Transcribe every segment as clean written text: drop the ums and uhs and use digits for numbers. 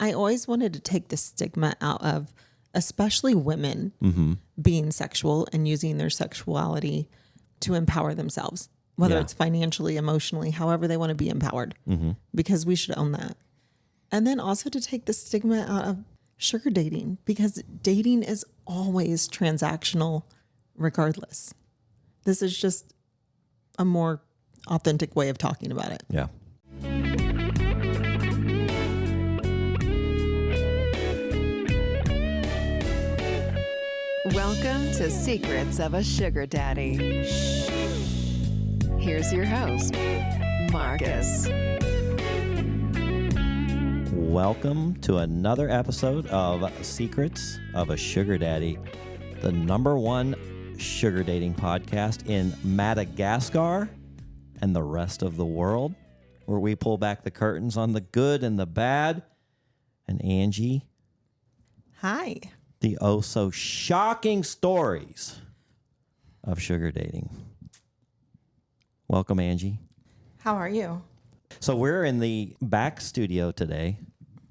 I always wanted to take the stigma out of, especially women, being sexual and using their sexuality to empower themselves, whether it's financially, emotionally, however they want to be empowered, because we should own that. And then also to take the stigma out of sugar dating, because dating is always transactional regardless. This is just a more authentic way of talking about it. Yeah. Welcome to Secrets of a Sugar Daddy. Here's your host, Marcus. Welcome to another episode of Secrets of a Sugar Daddy, the #1 sugar dating podcast in Madagascar and the rest of the world, where we pull back the curtains on the good and the bad. And Angie. Hi. The oh so shocking stories of sugar dating. Welcome, Angie. How are you? So we're in the back studio today,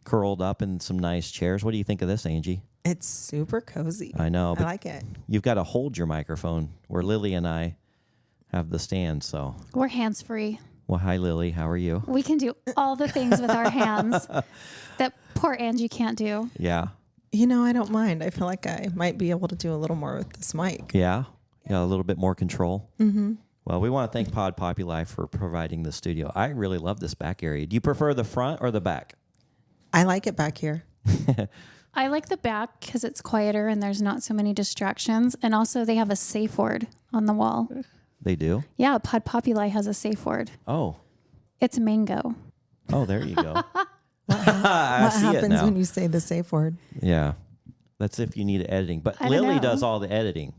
curled up in some nice chairs. What do you think of this, Angie? It's super cozy. I know. I like it. You've got to hold your microphone where Lily and I have the stand. So we're hands-free. Well, hi, Lily. How are you? We can do all the things with our hands that poor Angie can't do. Yeah. You know, I don't mind. I feel like I might be able to do a little more with this mic. Yeah. Yeah, a little bit more control. Mm-hmm. Well, we want to thank Pod Populi for providing the studio. I really love this back area. Do you prefer the front or the back? I like it back here. I like the back because it's quieter and there's not so many distractions. And also they have a safe word on the wall. They do? Yeah, Pod Populi has a safe word. Oh. It's mango. Oh, there you go. What happens when you say the safe word? Yeah. That's if you need editing. But Lily does all the editing.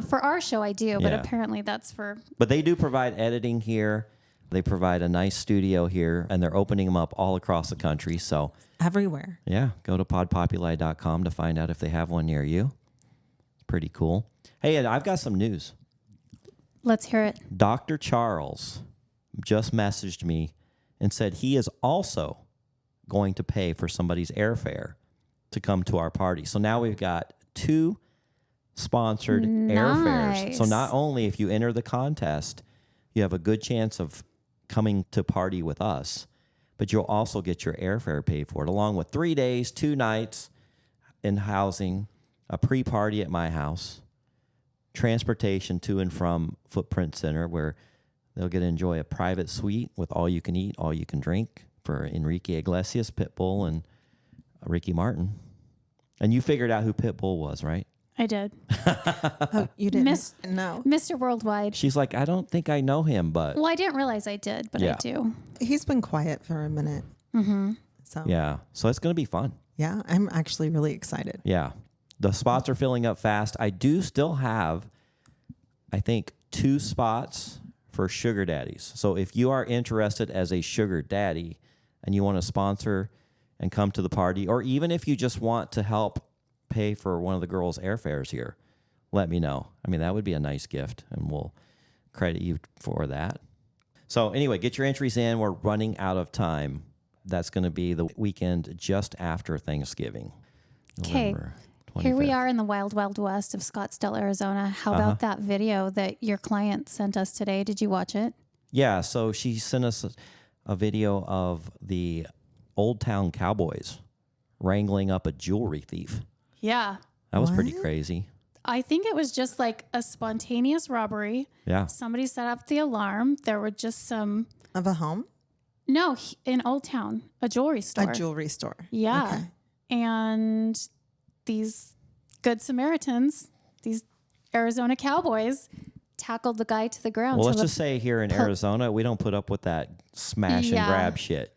For our show, I do, but Yeah. apparently that's for... But they do provide editing here. They provide a nice studio here, and they're opening them up all across the country. So everywhere. Yeah, go to podpopuli.com to find out if they have one near you. It's pretty cool. Hey, and I've got some news. Let's hear it. Dr. Charles just messaged me and said he is also going to pay for somebody's airfare to come to our party. So now we've got 2 sponsored airfares. So not only if you enter the contest, you have a good chance of coming to party with us, but you'll also get your airfare paid for it, along with 3 days, 2 nights in housing, a pre-party at my house, transportation to and from Footprint Center, where they'll get to enjoy a private suite with all you can eat, all you can drink for Enrique Iglesias, Pitbull, and Ricky Martin. And you figured out who Pitbull was, right? I did. Oh, you didn't? No. Mr. Worldwide. She's like, I don't think I know him, but... Well, I didn't realize I did, but I do. He's been quiet for a minute. Mm-hmm. So it's going to be fun. Yeah, I'm actually really excited. Yeah. The spots are filling up fast. I do still have, I think, 2 spots for sugar daddies. So if you are interested as a sugar daddy and you want to sponsor and come to the party, or even if you just want to help pay for one of the girls' airfares here, let me know. I mean, that would be a nice gift, and we'll credit you for that. So anyway, get your entries in. We're running out of time. That's going to be the weekend just after Thanksgiving. Okay. Here we are in the wild, wild west of Scottsdale, Arizona. How about that video that your client sent us today? Did you watch it? Yeah, so she sent us a video of the Old Town Cowboys wrangling up a jewelry thief. Yeah. That was pretty crazy. I think it was just like a spontaneous robbery. Yeah. Somebody set up the alarm. There were just some... Of a home? No, in Old Town, a jewelry store. A jewelry store. Yeah. Okay. And these good Samaritans, these Arizona cowboys, tackled the guy to the ground. Well, let's just say here in Arizona, we don't put up with that smash and grab shit.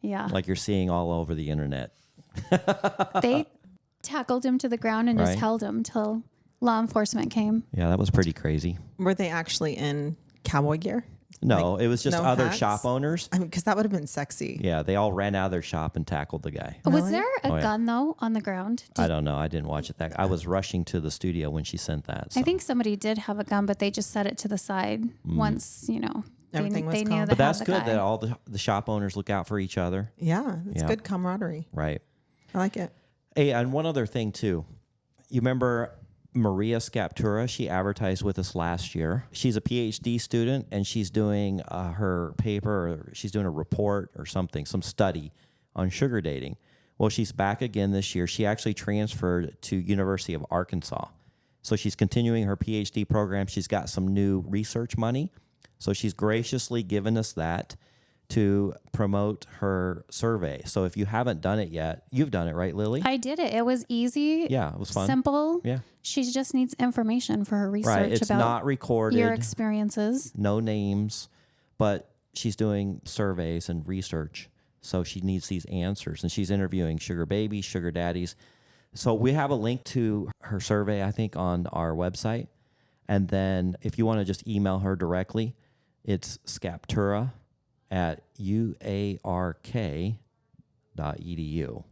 Yeah. Like you're seeing all over the internet. They tackled him to the ground and just held him till law enforcement came. Yeah, that was pretty crazy. Were they actually in cowboy gear? No, Like, it was just no other hats? shop owners. I mean, because that would have been sexy. Yeah, they all ran out of their shop and tackled the guy. Was there a gun, though, on the ground? I don't know. I didn't watch it. I was rushing to the studio when she sent that. So. I think somebody did have a gun, but they just set it to the side once, Everything was they calm. knew But that's the good guy. that all the shop owners look out for each other. Yeah, it's Yeah. good camaraderie. Right. I like it. Hey, and one other thing too. You remember Maria Scaptura? She advertised with us last year. She's a PhD student, and she's doing her paper, or she's doing a report or something, some study on sugar dating. Well, she's back again this year. She actually transferred to University of Arkansas. So she's continuing her PhD program. She's got some new research money. So she's graciously given us that to promote her survey. So if you haven't done it yet, you've done it, right, Lily? I did it. It was easy. Yeah, it was fun. Simple. Yeah. She just needs information for her research Right. It's about not recorded. your experiences. No names, but she's doing surveys and research. So she needs these answers, and she's interviewing sugar babies, sugar daddies. So we have a link to her survey, I think, on our website. And then if you want to just email her directly, it's scaptura@uark.edu.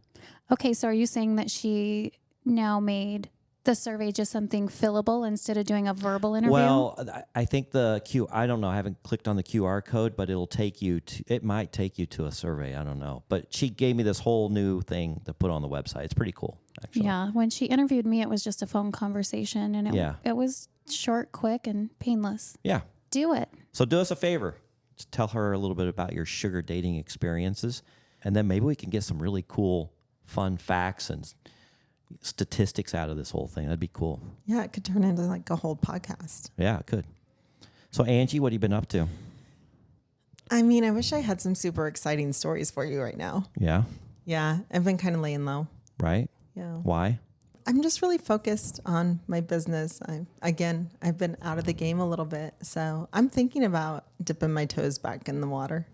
Okay, so are you saying that she now made the survey just something fillable instead of doing a verbal interview? Well, I think I don't know. I haven't clicked on the QR code, but it might take you to a survey. I don't know. But she gave me this whole new thing to put on the website. It's pretty cool, actually. Yeah, when she interviewed me, it was just a phone conversation, and it was short, quick, and painless. Yeah. Do it. So do us a favor. Just tell her a little bit about your sugar dating experiences, and then maybe we can get some really cool, fun facts and statistics out of this whole thing. That'd be cool. Yeah, it could turn into like a whole podcast. Yeah, it could. So Angie, what have you been up to? I mean, I wish I had some super exciting stories for you right now. Yeah. Yeah, I've been kind of laying low. Right? Yeah. Why? I'm just really focused on my business. I've been out of the game a little bit. So I'm thinking about dipping my toes back in the water.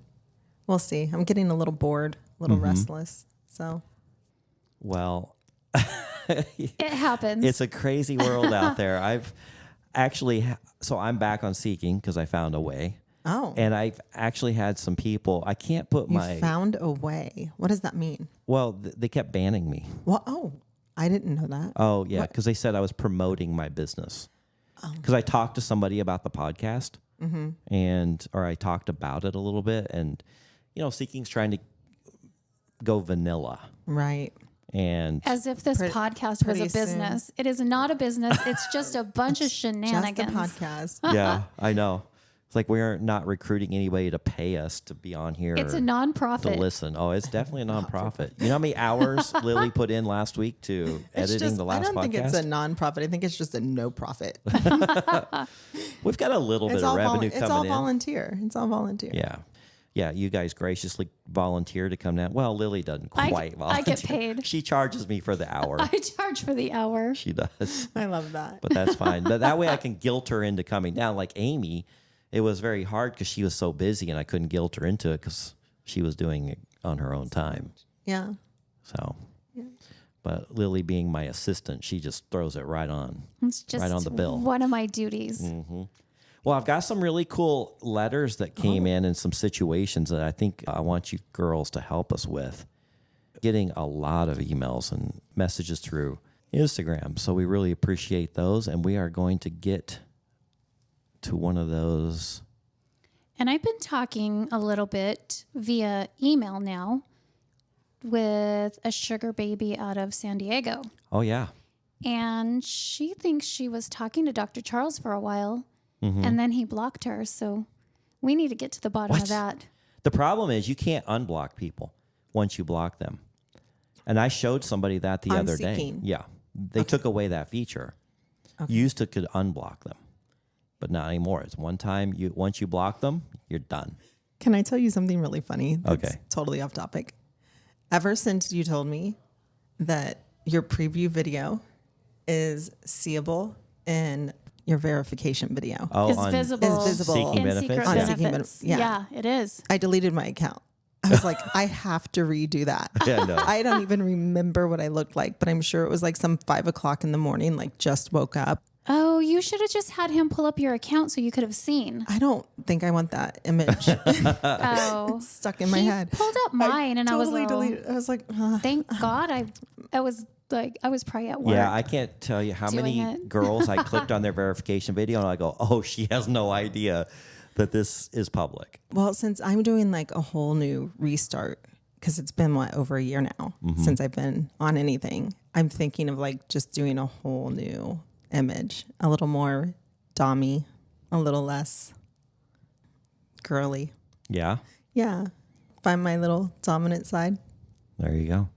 We'll see. I'm getting a little bored, a little restless. So. Well, It happens. it's a crazy world out there. I've actually, so I'm back on Seeking because I found a way. Oh. And I've actually had some people, I can't put You found a way. What does that mean? well, they kept banning me. Well, I didn't know that. Oh, yeah, What? because they said I was promoting my business. Because I talked to somebody about the podcast, or I talked about it a little bit, and Seeking's trying to go vanilla, Right. and As if this podcast was a pretty soon. business. It is not a business. It's just a bunch of shenanigans. Just a podcast. yeah, I know. It's like we're not recruiting anybody to pay us to be on here. It's a to nonprofit. listen. Oh, it's definitely a nonprofit. You know how many hours Lily put in last week to editing the last podcast? I don't think it's a nonprofit. I think it's just a no profit. We've got a little bit of revenue coming in. It's all volunteer. It's all volunteer. Yeah. Yeah, you guys graciously volunteer to come down. Well, Lily doesn't quite volunteer. I get paid. She charges me for the hour. I charge for the hour. She does. I love that. But that's fine. That way I can guilt her into coming down. Like Amy, it was very hard because she was so busy and I couldn't guilt her into it because she was doing it on her own time. Yeah. So, but Lily being my assistant, she just throws it right on. It's just right on the bill. one of my duties. Well, I've got some really cool letters that came in and some situations that I think I want you girls to help us with. Getting a lot of emails and messages through Instagram. So we really appreciate those. And we are going to get to one of those. And I've been talking a little bit via email now with a sugar baby out of San Diego. Oh, yeah. And she thinks she was talking to Dr. Charles for a while, and then he blocked her. So we need to get to the bottom of that. The problem is you can't unblock people once you block them. And I showed somebody that the other day. Yeah. They took away that feature. You used to could unblock them, but not anymore. It's one time once you block them, you're done. Can I tell you something really funny? That's Okay. totally off topic. Ever since you told me that your preview video is seeable in your verification video. Oh, It's visible. Is visible. Seeking in benefits? secret Yeah. Seeking benefits. benefits, yeah. Yeah, it is. I deleted my account. I was like, I have to redo that. Yeah, no. I don't even remember what I looked like, but I'm sure it was like some 5 o'clock in the morning, like just woke up. Oh, you should have just had him pull up your account so you could have seen. I don't think I want that image Oh, stuck in my he head. pulled up mine, and Totally I was deleted. I was like, thank God I was probably at work. Yeah, I can't tell you how doing many it. girls I clicked on their verification video and I go, oh, she has no idea that this is public? Well, since I'm doing like a whole new restart, because it's been over a year now since I've been on anything, I'm thinking of like just doing a whole new image, a little more dommy, a little less girly. Yeah. Yeah. Find my little dominant side. There you go.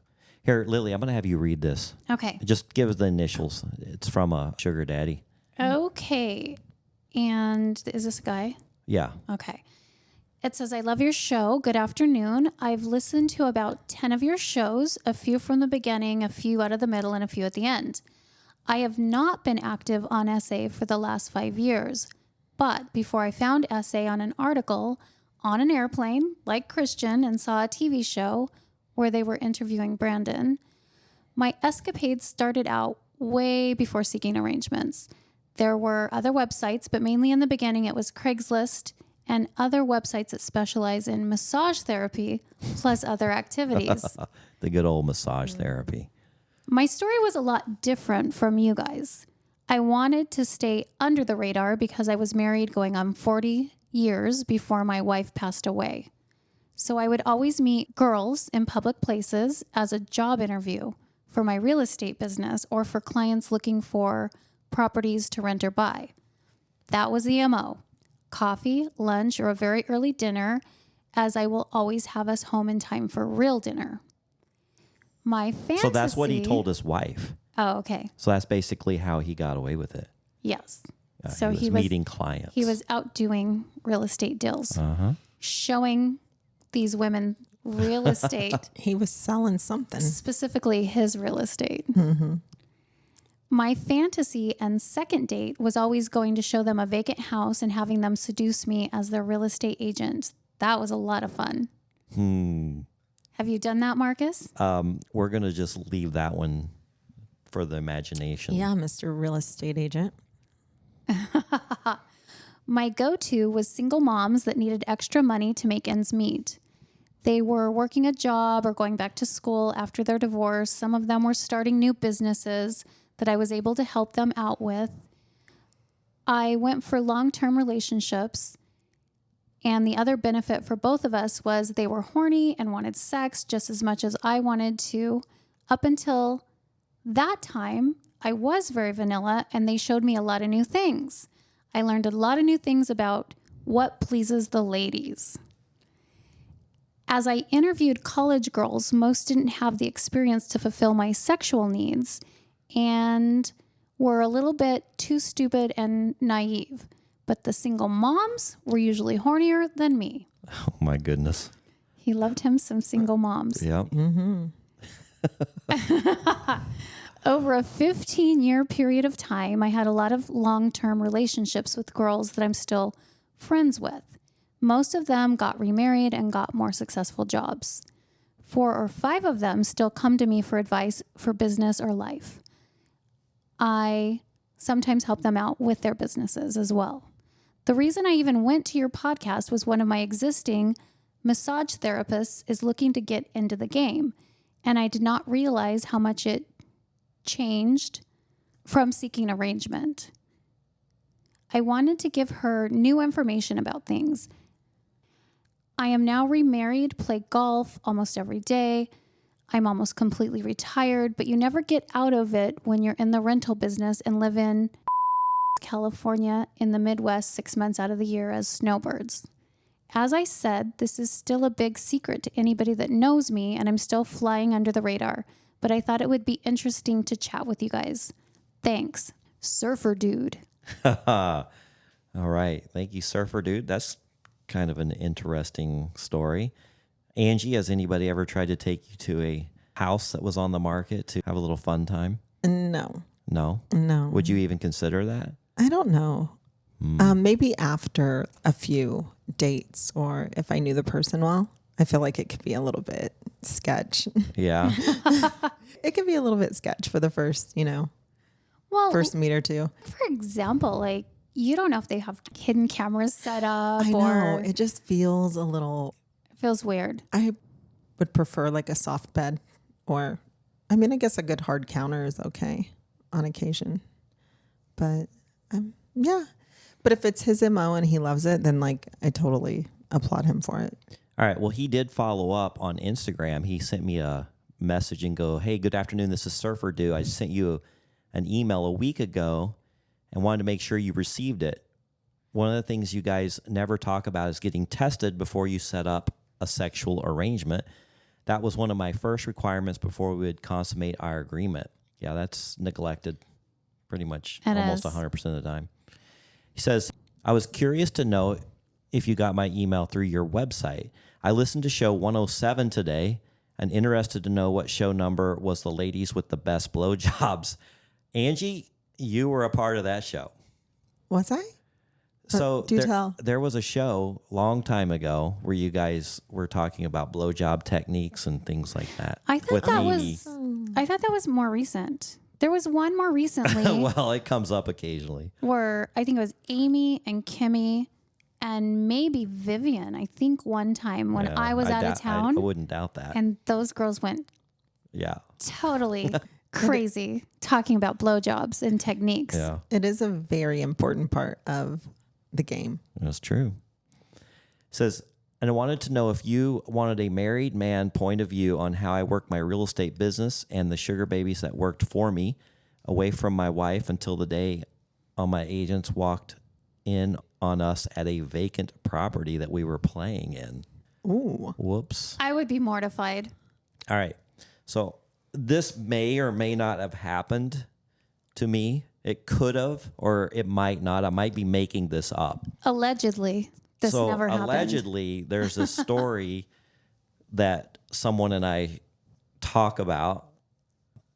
Here, Lily, I'm going to have you read this. Okay. Just give us the initials. It's from a sugar daddy. Okay. And is this a guy? Yeah. Okay. It says, I love your show. Good afternoon. I've listened to about 10 of your shows, a few from the beginning, a few out of the middle, and a few at the end. I have not been active on Essay for the last 5 years, but before I found Essay on an article on an airplane, like Christian, and saw a TV show where they were interviewing Brandon, my escapades started out way before seeking arrangements. There were other websites, but mainly in the beginning it was Craigslist and other websites that specialize in massage therapy plus other activities. The good old massage therapy. My story was a lot different from you guys. I wanted to stay under the radar because I was married going on 40 years before my wife passed away. So I would always meet girls in public places as a job interview for my real estate business or for clients looking for properties to rent or buy. That was the MO. Coffee, lunch, or a very early dinner, as I will always have us home in time for real dinner. My fantasy... So that's what he told his wife. Oh, okay. So that's basically how he got away with it. Yes. So he was meeting clients. He was out doing real estate deals, showing these women real estate. He was selling something. Specifically his real estate. My fantasy and second date was always going to show them a vacant house and having them seduce me as their real estate agent. That was a lot of fun. Have you done that, Marcus? We're going to just leave that one for the imagination. Yeah, Mr. Real Estate Agent. My go-to was single moms that needed extra money to make ends meet. They were working a job or going back to school after their divorce. Some of them were starting new businesses that I was able to help them out with. I went for long-term relationships, and the other benefit for both of us was they were horny and wanted sex just as much as I wanted to. Up until that time, I was very vanilla, and they showed me a lot of new things. I learned a lot of new things about what pleases the ladies. As I interviewed college girls, most didn't have the experience to fulfill my sexual needs and were a little bit too stupid and naive. But the single moms were usually hornier than me. Oh, my goodness. He loved him some single moms. Yep. Over a 15-year period of time, I had a lot of long-term relationships with girls that I'm still friends with. Most of them got remarried and got more successful jobs. 4 or 5 of them still come to me for advice for business or life. I sometimes help them out with their businesses as well. The reason I even went to your podcast was one of my existing massage therapists is looking to get into the game, and I did not realize how much it changed from seeking arrangement. I wanted to give her new information about things. I am now remarried, play golf almost every day. I'm almost completely retired, but you never get out of it when you're in the rental business and live in California in the Midwest 6 months out of the year as snowbirds. As I said, this is still a big secret to anybody that knows me, and I'm still flying under the radar. But I thought it would be interesting to chat with you guys. Thanks, Surfer Dude. All right. Thank you, Surfer Dude. That's kind of an interesting story. Angie, has anybody ever tried to take you to a house that was on the market to have a little fun time? No. No? No. Would you even consider that? I don't know. Maybe after a few dates or if I knew the person well. I feel like it could be a little bit sketch. Yeah. It could be a little bit sketch for the first, first meet or two. For example, like you don't know if they have hidden cameras set up. I know. Or It just feels a little... It feels weird. I would prefer like a soft bed or, I guess a good hard counter is okay on occasion. But yeah, But if it's his MO and he loves it, then like I totally applaud him for it. All right. Well, he did follow up on Instagram. He sent me a message and go, "Hey, good afternoon. This is Surfer Dude. I sent you an email a week ago and wanted to make sure you received it. One of the things you guys never talk about is getting tested before you set up a sexual arrangement. That was one of my first requirements before we would consummate our agreement." Yeah, that's neglected pretty much almost 100% of the time. He says, "I was curious to know if you got my email through your website. I listened to show 107 today and interested to know what show number was the ladies with the best blowjobs." Angie, you were a part of that show. Was I? So Do tell. There was a show long time ago where you guys were talking about blowjob techniques and things like that. I thought that was more recent. There was one more recently. Well, it comes up occasionally. Where I think it was Amy and Kimmy and maybe Vivian. I think one time when I was out of town. I wouldn't doubt that. And those girls went totally crazy talking about blowjobs and techniques. Yeah. It is a very important part of the game. That's true. It says, "And I wanted to know if you wanted a married man point of view on how I work my real estate business and the sugar babies that worked for me away from my wife until the day all my agents walked in on us at a vacant property that we were playing in." Ooh. Whoops. I would be mortified. All right. So this may or may not have happened to me. It could have, or it might not. I might be making this up. Allegedly. This never happened. Allegedly, there's a story that someone and I talk about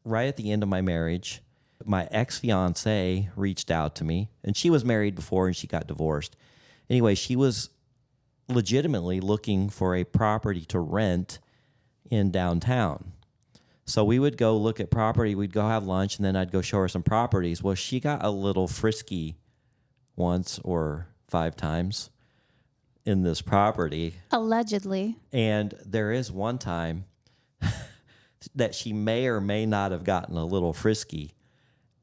right at the end of my marriage. My ex-fiance reached out to me, and she was married before and she got divorced. Anyway, she was legitimately looking for a property to rent in downtown. So we would go look at property, we'd go have lunch, and then I'd go show her some properties. Well, she got a little frisky once or 5 times in this property. Allegedly. And there is one time that she may or may not have gotten a little frisky,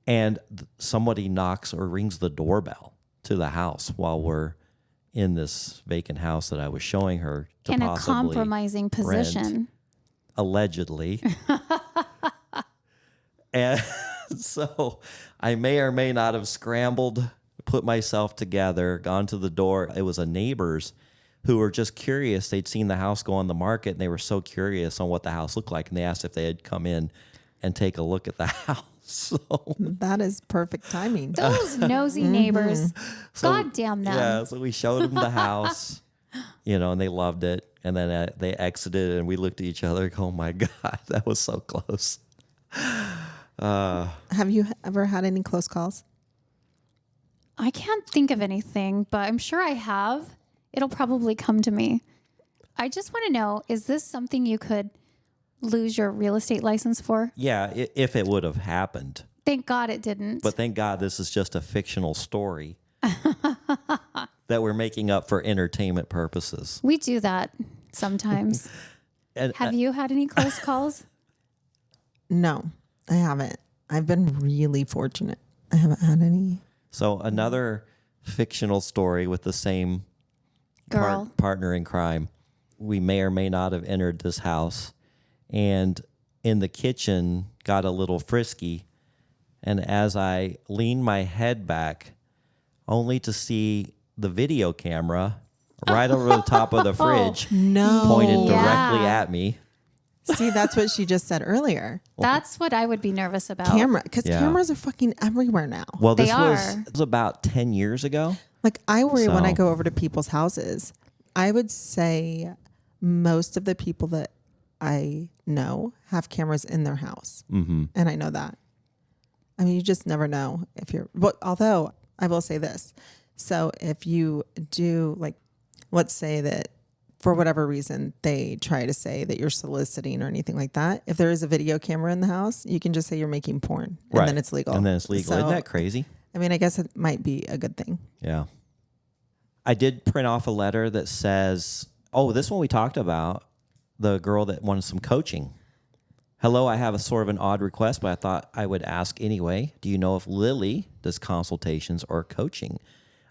and somebody knocks or rings the doorbell to the house while we're in this vacant house that I was showing her to in a possibly compromising position. rent. Allegedly. And so I may or may not have scrambled, put myself together, gone to the door. It was a neighbor's who were just curious. They'd seen the house go on the market, and they were so curious on what the house looked like, and they asked if they had come in and take a look at the house. So that is perfect timing. Those nosy neighbors. God damn them. Yeah, so we showed them the house, and they loved it. And then they exited, and we looked at each other like, oh, my God, that was so close. Have you ever had any close calls? I can't think of anything, but I'm sure I have. It'll probably come to me. I just want to know, is this something you could lose your real estate license for? Yeah, if it would have happened. Thank God it didn't. But thank God this is just a fictional story that we're making up for entertainment purposes. We do that sometimes. And, have you had any close calls? No, I haven't. I've been really fortunate. I haven't had any. So another fictional story with the same Girl. partner in crime. We may or may not have entered this house, and in the kitchen got a little frisky. And as I leaned my head back, only to see the video camera right over the top of the fridge pointed directly at me. See, that's what she just said earlier. That's what I would be nervous about. Because cameras are fucking everywhere now. Well, this They was are. about 10 years ago. Like, I worry when I So- go over to people's houses. I would say most of the people that I know have cameras in their house. Mm-hmm. And I know that. I mean, you just never know if you're, well, although I will say this. So if you do, like, let's say that for whatever reason, they try to say that you're soliciting or anything like that. If there is a video camera in the house, you can just say you're making porn and then it's legal. And then it's legal. So, Isn't that crazy? I mean, I guess it might be a good thing. Yeah. I did print off a letter that says, oh, this one we talked about, the girl that wanted some coaching. Hello, I have a sort of an odd request, but I thought I would ask anyway. Do you know if Lilly does consultations or coaching?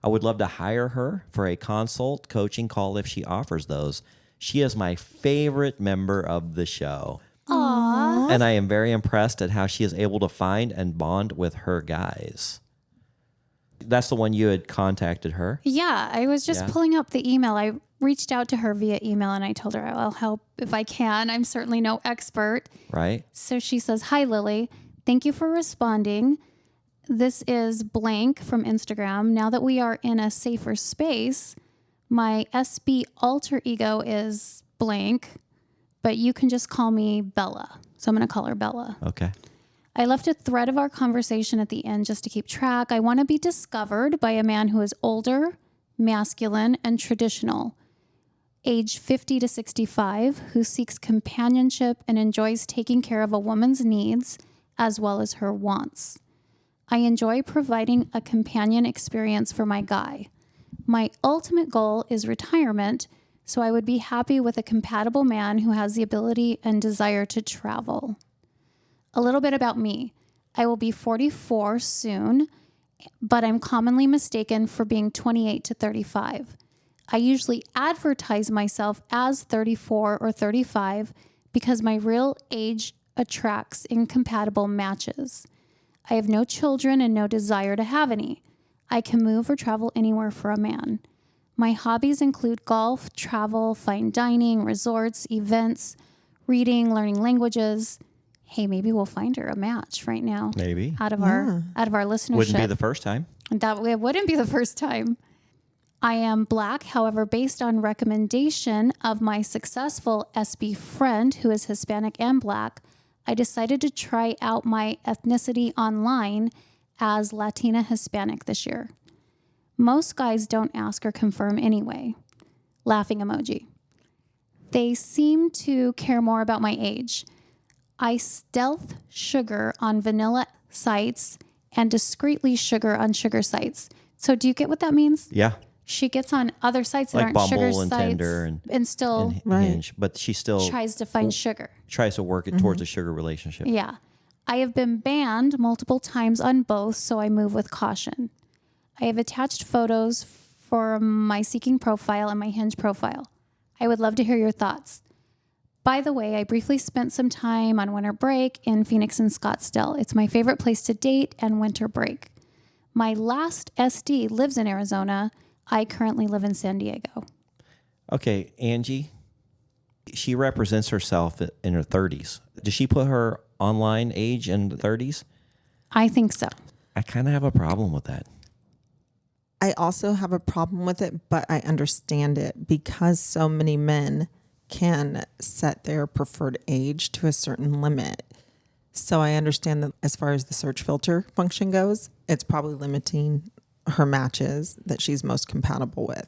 I would love to hire her for a consult coaching call if she offers those. She is my favorite member of the show. Aww. And I am very impressed at how she is able to find and bond with her guys. That's the one you had contacted her? Yeah, I was just pulling up the email. I reached out to her via email and I told her I'll help if I can. I'm certainly no expert. Right. So she says, "Hi, Lily. Thank you for responding. This is blank from Instagram. Now that we are in a safer space, my SB alter ego is blank, but you can just call me Bella." So I'm going to call her Bella. Okay. "I left a thread of our conversation at the end just to keep track. I want to be discovered by a man who is older, masculine, and traditional, age 50 to 65, who seeks companionship and enjoys taking care of a woman's needs as well as her wants. I enjoy providing a companion experience for my guy. My ultimate goal is retirement, so I would be happy with a compatible man who has the ability and desire to travel. A little bit about me. I will be 44 soon, but I'm commonly mistaken for being 28 to 35. I usually advertise myself as 34 or 35 because my real age attracts incompatible matches. I have no children and no desire to have any. I can move or travel anywhere for a man. My hobbies include golf, travel, fine dining, resorts, events, reading, learning languages. Hey, maybe we'll find her a match right now. Maybe. Out of our listenership. Wouldn't be the first time. It wouldn't be the first time. I am Black, however, based on recommendation of my successful SB friend who is Hispanic and Black, I decided to try out my ethnicity online as Latina Hispanic this year. Most guys don't ask or confirm anyway. Laughing emoji. They seem to care more about my age. I stealth sugar on vanilla sites and discreetly sugar on sugar sites. So do you get what that means? Yeah. She gets on other sites that Like aren't Bumble sugar and sites Tinder and still Hinge, but she still tries to find sugar. tries to work it towards a sugar relationship. Yeah. I have been banned multiple times on both, so I move with caution. I have attached photos for my Seeking profile and my Hinge profile. I would love to hear your thoughts. By the way, I briefly spent some time on winter break in Phoenix and Scottsdale. It's my favorite place to date and winter break. My last SD lives in Arizona. I currently live in San Diego. Okay, Angie, she represents herself in her 30s. Does she put her online age in the 30s? I think so. I kind of have a problem with that. I also have a problem with it, but I understand it because so many men can set their preferred age to a certain limit. So I understand that as far as the search filter function goes, it's probably limiting her matches that she's most compatible with.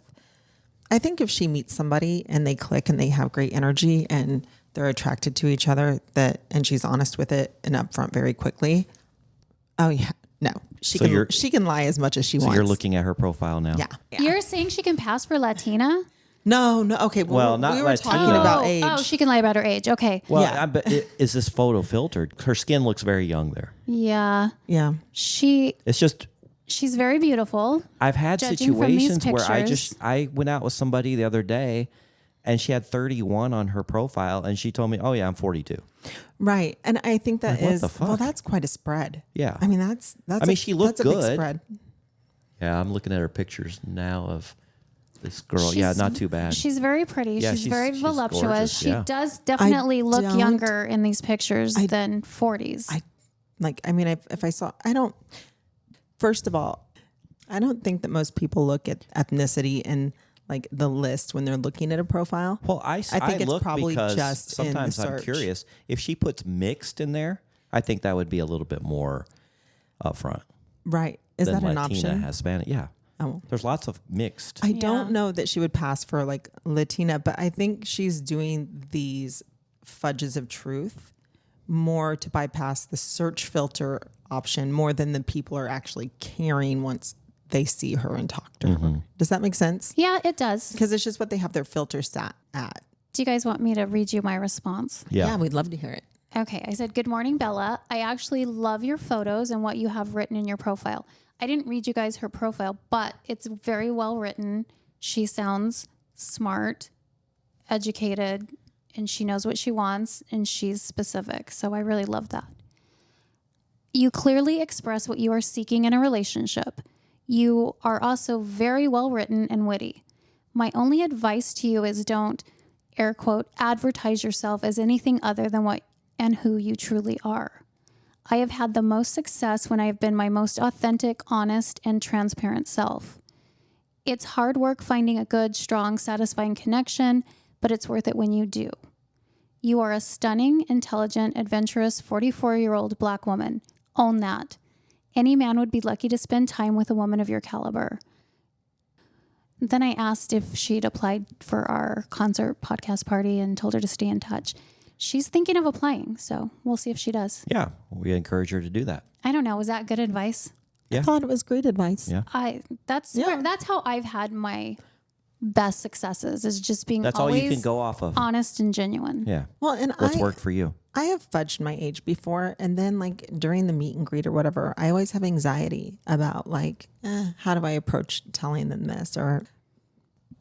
I think if she meets somebody and they click and they have great energy and they're attracted to each other, and she's honest with it and upfront very quickly. Oh yeah, no, she can lie as much as she wants. So you're looking at her profile now. Yeah. You're saying she can pass for Latina? No. Okay. Well, not we were Latina. talking about age. Oh, she can lie about her age. Okay. Well, Yeah. but is this photo filtered? Her skin looks very young there. Yeah. Yeah. It's just She's very beautiful. I've had Judging from these situations where pictures. I went out with somebody the other day and she had 31 on her profile and she told me, "Oh yeah, I'm 42." Right. And I think that Like, what is the fuck? well, that's quite a spread. Yeah. I mean, that's she looked that's a big good. spread. Yeah, I'm looking at her pictures now of this girl. Yeah, not too bad. She's very pretty. Yeah, she's very voluptuous. gorgeous, She yeah. does definitely look don't- younger in these pictures than 40s. If I saw, first of all, I don't think that most people look at ethnicity in like the list when they're looking at a profile. Well, I think it's look probably because just in the sometimes I'm search. curious. If she puts mixed in there, I think that would be a little bit more upfront. Right. Is than that an Latina, option? Hispanic. Yeah. Oh. There's lots of mixed. I don't know that she would pass for like Latina, but I think she's doing these fudges of truth more to bypass the search filter option more than the people are actually caring once they see her and talk to her. Does that make sense? Yeah, it does. Because it's just what they have their filter sat at. Do you guys want me to read you my response? Yeah. We'd love to hear it. Okay, I said, good morning, Bella. I actually love your photos and what you have written in your profile. I didn't read you guys her profile, but it's very well written. She sounds smart, educated, and she knows what she wants, and she's specific. So I really love that. You clearly express what you are seeking in a relationship. You are also very well written and witty. My only advice to you is don't, air quote, advertise yourself as anything other than what and who you truly are. I have had the most success when I have been my most authentic, honest, and transparent self. It's hard work finding a good, strong, satisfying connection, but it's worth it when you do. You are a stunning, intelligent, adventurous 44-year-old Black woman. Own that. Any man would be lucky to spend time with a woman of your caliber. Then I asked if she'd applied for our concert podcast party and told her to stay in touch. She's thinking of applying, so we'll see if she does. Yeah, we encourage her to do that. I don't know. Was that good advice? Yeah. I thought it was great advice. Yeah. That's how I've had my best successes, is just being That's always all you can go off of. honest and genuine. Yeah. Well, and What's worked for you? I have fudged my age before, and then like during the meet and greet or whatever, I always have anxiety about like, how do I approach telling them this, or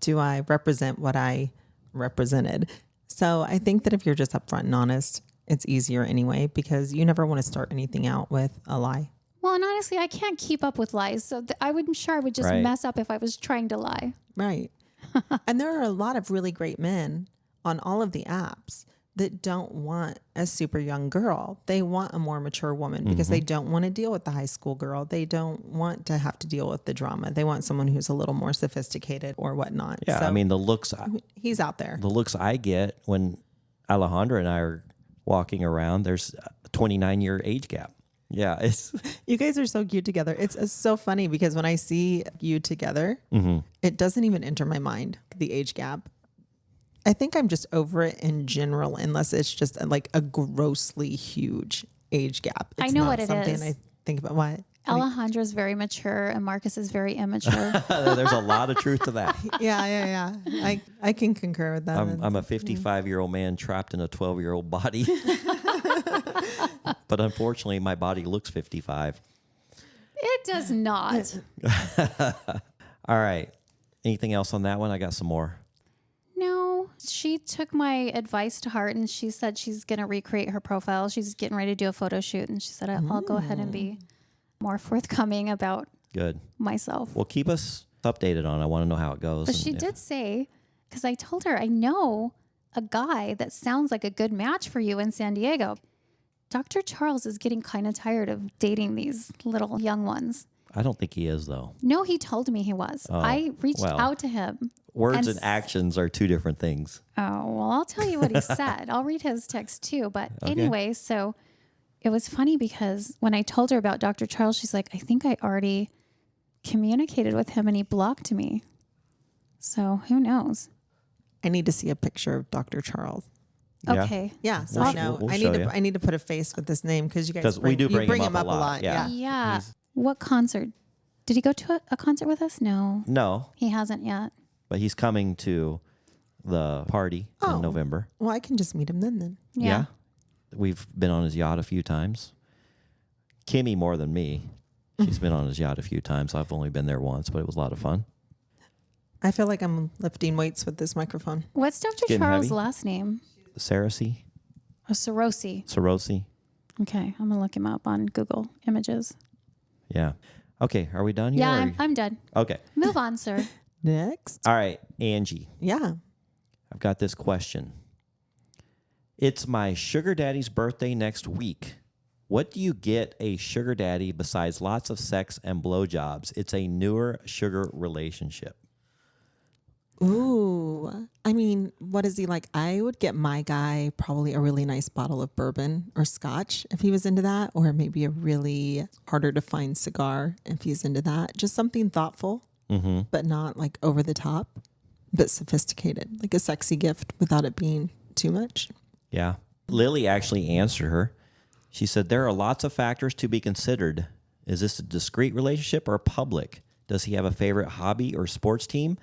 do I represent what I represented? So I think that if you're just upfront and honest, it's easier anyway, because you never want to start anything out with a lie. Well, and honestly, I can't keep up with lies, so I would just Right. mess up if I was trying to lie. Right. And there are a lot of really great men on all of the apps that don't want a super young girl. They want a more mature woman because they don't want to deal with the high school girl. They don't want to have to deal with the drama. They want someone who's a little more sophisticated or whatnot. Yeah, So I mean, the looks he's out there. I get when Alejandra and I are walking around, there's a 29-year age gap. Yeah, it's You guys are so cute together. It's so funny because when I see you together, it doesn't even enter my mind, the age gap. I think I'm just over it in general, unless it's just like a grossly huge age gap. It's I know not what it something is. I think about. What? Alejandra's very mature and Marcus is very immature. there's a lot of truth to that. Yeah. I can concur with that. I'm a 55-year-old man trapped in a 12-year-old body. But unfortunately, my body looks 55. It does not. All right. Anything else on that one? I got some more. No, she took my advice to heart and she said she's going to recreate her profile. She's getting ready to do a photo shoot and she said, I'll go ahead and be more forthcoming about Good. myself. Well, keep us updated on it. I want to know how it goes. But she did say, because I told her, I know a guy that sounds like a good match for you in San Diego. Dr. Charles is getting kind of tired of dating these little young ones. I don't think he is, though. No, he told me he was. I reached out to him. Words and actions are two different things. Oh, well, I'll tell you what he said. I'll read his text too. But anyway, so it was funny because when I told her about Dr. Charles, she's like, I think I already communicated with him and he blocked me. So who knows? I need to see a picture of Dr. Charles. Yeah. Okay. Yeah, so We'll I know. we'll I show need you. to. I need to put a face with this name because you guys 'Cause we do bring him up a lot, yeah. Yeah. What concert? Did he go to a concert with us? No, No, he hasn't yet. but he's coming to the party Oh. in November. Well, I can just meet him then. Yeah. We've been on his yacht a few times. Kimmy more than me. She's been on his yacht a few times. I've only been there once, but it was a lot of fun. I feel like I'm lifting weights with this microphone. What's Dr. getting Charles' heavy. last name? Sarasi? Oh, Sarosi? Okay, I'm going to look him up on Google Images. Yeah. Okay, are we done here? Yeah, or- I'm done. Okay. Move on, sir. Next. All right, Angie. Yeah. I've got this question. It's my sugar daddy's birthday next week. What do you get a sugar daddy besides lots of sex and blowjobs? It's a newer sugar relationship. Ooh. I mean, what is he like? I would get my guy probably a really nice bottle of bourbon or scotch if he was into that, or maybe a really harder to find cigar if he's into that. Just something thoughtful, but not like over the top, but sophisticated, like a sexy gift without it being too much. Yeah. Lily actually answered her. She said, there are lots of factors to be considered. Is this a discreet relationship or public? Does he have a favorite hobby or sports team?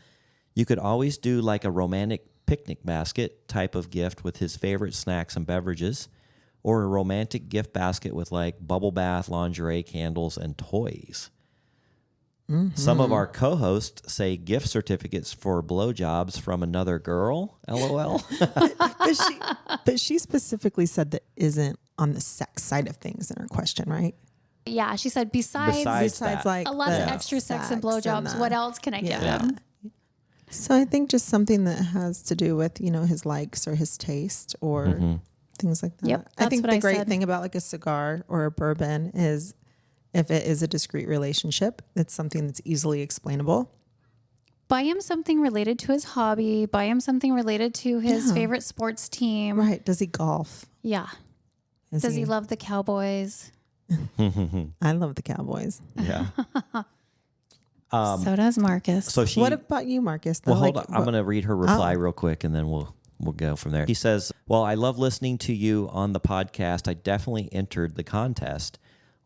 You could always do like a romantic picnic basket type of gift with his favorite snacks and beverages. or a romantic gift basket with like bubble bath, lingerie, candles, and toys. Some of our co-hosts say gift certificates for blowjobs from another girl. LOL. But she specifically said that isn't on the sex side of things in her question, right? Yeah, she said besides that. like a lot of the extra sex and and blowjobs, the- what else can I give him? So I think just something that has to do with, his likes or his taste or things like that. Yep, I that's think what the I great said. thing about like a cigar or a bourbon is if it is a discreet relationship, it's something that's easily explainable. Buy him something related to his hobby. Buy him something related to his Yeah. favorite sports team. Right. Does he golf? Yeah. Does he love the Cowboys? I love the Cowboys. Yeah. So does Marcus. So she. What about you, Marcus? Well, hold on. I'm going to read her reply real quick, and then we'll go from there. He says, "Well, I love listening to you on the podcast. I definitely entered the contest.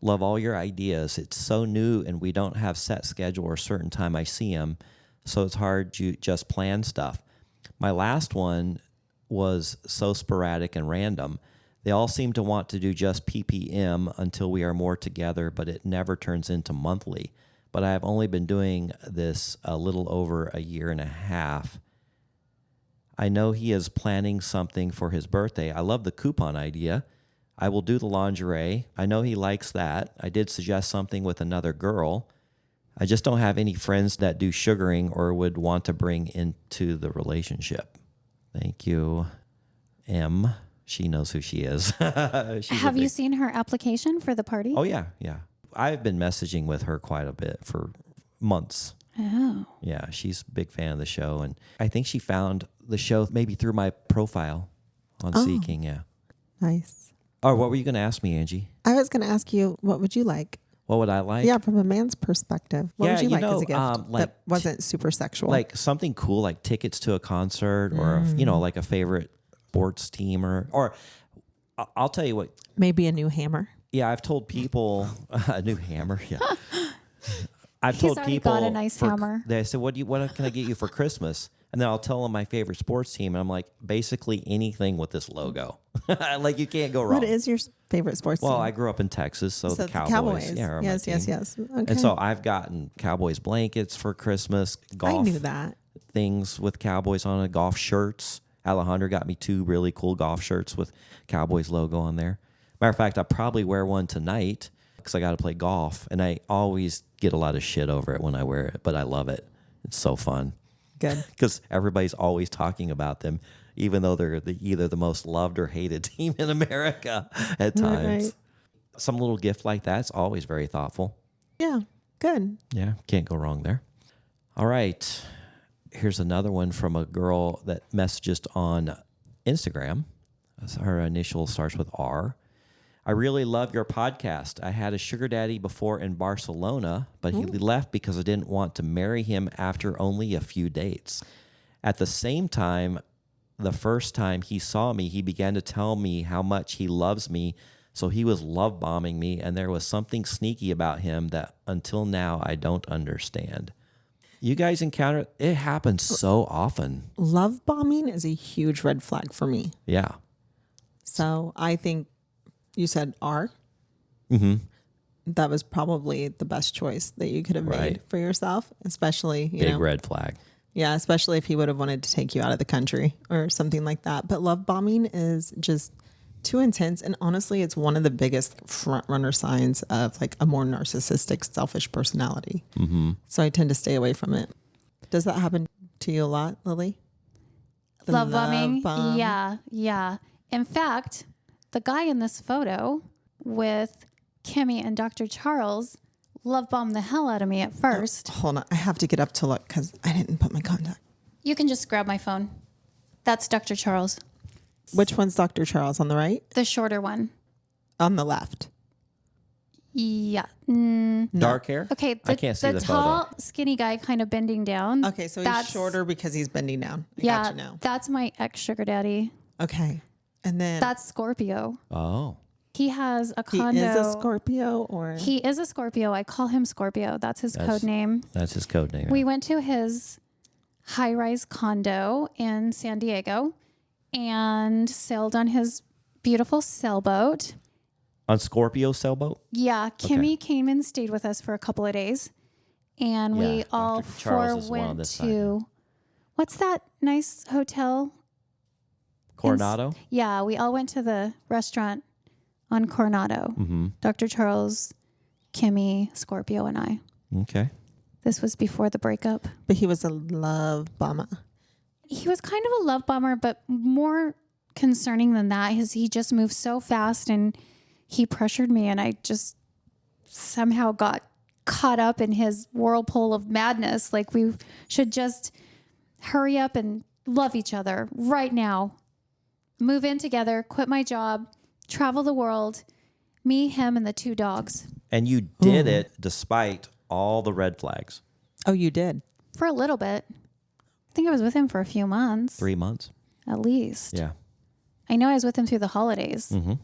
Love all your ideas. It's so new, and we don't have set schedule or certain time I see them, so it's hard to just plan stuff. My last one was so sporadic and random. They all seem to want to do just PPM until we are more together, but it never turns into monthly. But I have only been doing this a little over a year and a half. I know he is planning something for his birthday. I love the coupon idea. I will do the lingerie. I know he likes that. I did suggest something with another girl. I just don't have any friends that do sugaring or would want to bring into the relationship. Thank you, M. She knows who she is. Have you seen her application for the party? Oh, yeah. I've been messaging with her quite a bit for months. Oh. Yeah, she's a big fan of the show. And I think she found the show maybe through my profile on Seeking. Yeah. Nice. Oh, what were you going to ask me, Angie? I was going to ask you, what would you like? What would I like? Yeah, from a man's perspective. What would you like as a gift like that wasn't super sexual? Like something cool, like tickets to a concert or, like a favorite sports team or I'll tell you what. Maybe a new hammer. Yeah, I've told people a new hammer. Yeah. I've He's told already people got a nice hammer. They said, what can I get you for Christmas? And then I'll tell them my favorite sports team. And I'm like, basically anything with this logo. Like you can't go wrong. What is your favorite sports team? Well, I grew up in Texas, so the Cowboys. Yeah, are my yes. team. Okay. And so I've gotten Cowboys blankets for Christmas, golf I knew that. things with Cowboys on it, golf shirts. Alejandro got me 2 really cool golf shirts with Cowboys logo on there. Matter of fact, I'll probably wear one tonight because I got to play golf. And I always get a lot of shit over it when I wear it, but I love it. It's so fun. Good. Because everybody's always talking about them, even though they're either the most loved or hated team in America at times. Right. Some little gift like that's always very thoughtful. Yeah. Good. Yeah, can't go wrong there. All right. Here's another one from a girl that messages on Instagram. Her initial starts with R. I really love your podcast. I had a sugar daddy before in Barcelona, but he left because I didn't want to marry him after only a few dates. At the same time, the first time he saw me, he began to tell me how much he loves me. So he was love bombing me, and there was something sneaky about him that until now I don't understand. You guys encounter it happens so often. Love bombing is a huge red flag for me. Yeah. So I think you said R. Mm-hmm. That was probably the best choice that you could have made for yourself, especially, Big red flag. Yeah, especially if he would have wanted to take you out of the country or something like that. But love bombing is just too intense. And honestly, it's one of the biggest front runner signs of like a more narcissistic, selfish personality. Mm-hmm. So I tend to stay away from it. Does that happen to you a lot, Lily? The Love bombing? bomb? Yeah. In fact, the guy in this photo with Kimmy and Dr. Charles love bombed the hell out of me at first. Hold on. I have to get up to look because I didn't put my contact. You can just grab my phone. That's Dr. Charles. Which one's Dr. Charles? On the right? The shorter one. On the left? Yeah. Dark hair? Okay. I can't see the tall, photo. skinny guy kind of bending down. Okay, so he's shorter because he's bending down. I Yeah. got you now. That's my ex-sugar daddy. Okay. And then That's Scorpio. Oh. He has a he condo. is a Scorpio or? He is a Scorpio. I call him Scorpio. That's his code name. That's his code name. We went to his high-rise condo in San Diego and sailed on his beautiful sailboat. On Scorpio sailboat? Yeah, Kimmy came and stayed with us for a couple of days. And we Yeah, all Dr. Charles four is one on went this side, to, what's that nice hotel? Coronado? Yeah, we all went to the restaurant on Coronado. Mm-hmm. Dr. Charles, Kimmy, Scorpio, and I. Okay. This was before the breakup. But he was a love bomber. He was kind of a love bomber, but more concerning than that is he just moved so fast and he pressured me, and I just somehow got caught up in his whirlpool of madness. Like, we should just hurry up and love each other right now. Move in together, quit my job, travel the world, me, him, and the 2 dogs. And you did it despite all the red flags. Oh, you did? For a little bit. I think I was with him for a few months. 3 months. At least. Yeah. I know I was with him through the holidays. Mm-hmm.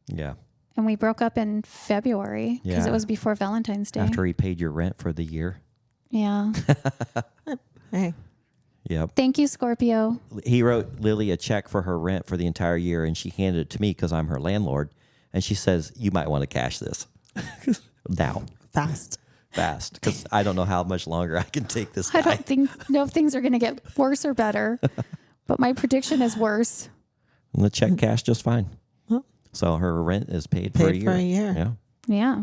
Yeah. And we broke up in February because Yeah. it was before Valentine's Day. After he paid your rent for the year. Yeah. Hey. Yep. Thank you, Scorpio. He wrote Lily a check for her rent for the entire year, and she handed it to me because I'm her landlord. And she says, you might want to cash this now. Fast. Because I don't know how much longer I can take this guy. I don't know if things are going to get worse or better, but my prediction is worse. And the check cashed just fine. Huh. So her rent is paid for a year. Yeah. Yeah.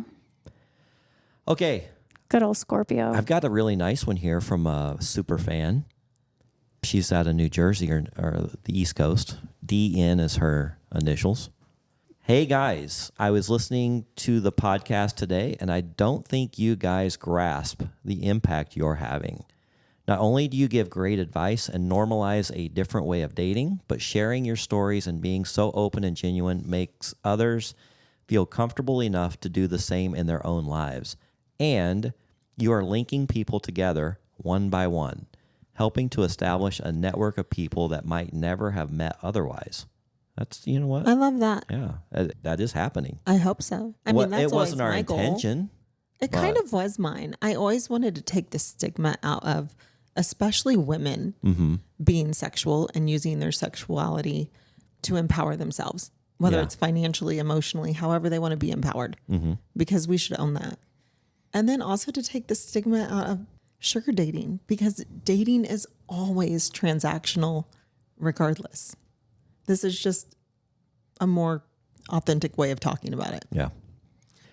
Okay. Good old Scorpio. I've got a really nice one here from a super fan. She's out of New Jersey or the East Coast. DN is her initials. Hey guys, I was listening to the podcast today, and I don't think you guys grasp the impact you're having. Not only do you give great advice and normalize a different way of dating, but sharing your stories and being so open and genuine makes others feel comfortable enough to do the same in their own lives. And you are linking people together one by one, helping to establish a network of people that might never have met otherwise. That's, you know what? I love that. Yeah, that is happening. I hope so. I mean, that's it wasn't our always my goal. intention. It kind of was mine. I always wanted to take the stigma out of, especially women, being sexual and using their sexuality to empower themselves, whether Yeah. it's financially, emotionally, however they want to be empowered, because we should own that. And then also to take the stigma out of sugar dating, because dating is always transactional regardless. This is just a more authentic way of talking about it. Yeah.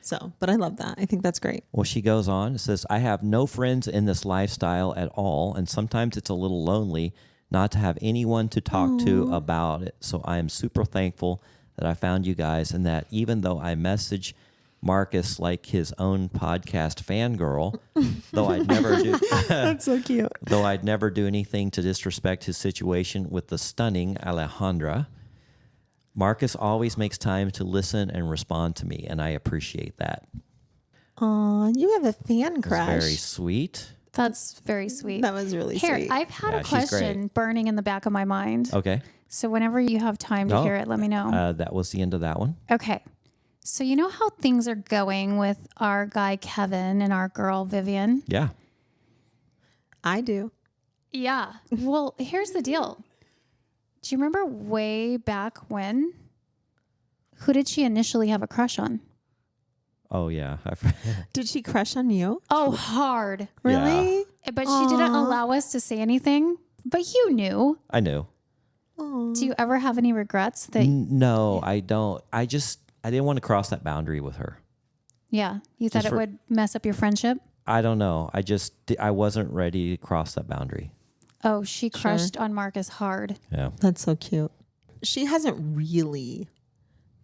So, but I love that. I think that's great. Well, she goes on. It says, I have no friends in this lifestyle at all, and sometimes it's a little lonely not to have anyone to talk to about it. So I am super thankful that I found you guys, and that even though I message Marcus like his own podcast fangirl, though I'd never do That's so cute. though I'd never do anything to disrespect his situation with the stunning Alejandra, Marcus always makes time to listen and respond to me, and I appreciate that. Aw, you have a fan It's crush. very sweet. That's very sweet. That was really Here, sweet. I've had Yeah, a she's great. question burning in the back of my mind. Okay. So whenever you have time to Oh, hear it, let me know. That was the end of that one. Okay. So you know how things are going with our guy Kevin and our girl Vivian? Yeah. I do. Yeah. Well, here's the deal. Do you remember way back when? Who did she initially have a crush on? Oh, yeah. Did she crush on you? Oh, hard. Really? But she didn't allow us to say anything. But you knew. I knew. Aw. Do you ever have any regrets that? No, I don't. I didn't want to cross that boundary with her. Yeah. You thought Just it would mess up your friendship? I don't know. I wasn't ready to cross that boundary. Oh, she crushed on Marcus hard. Yeah. That's so cute. She hasn't really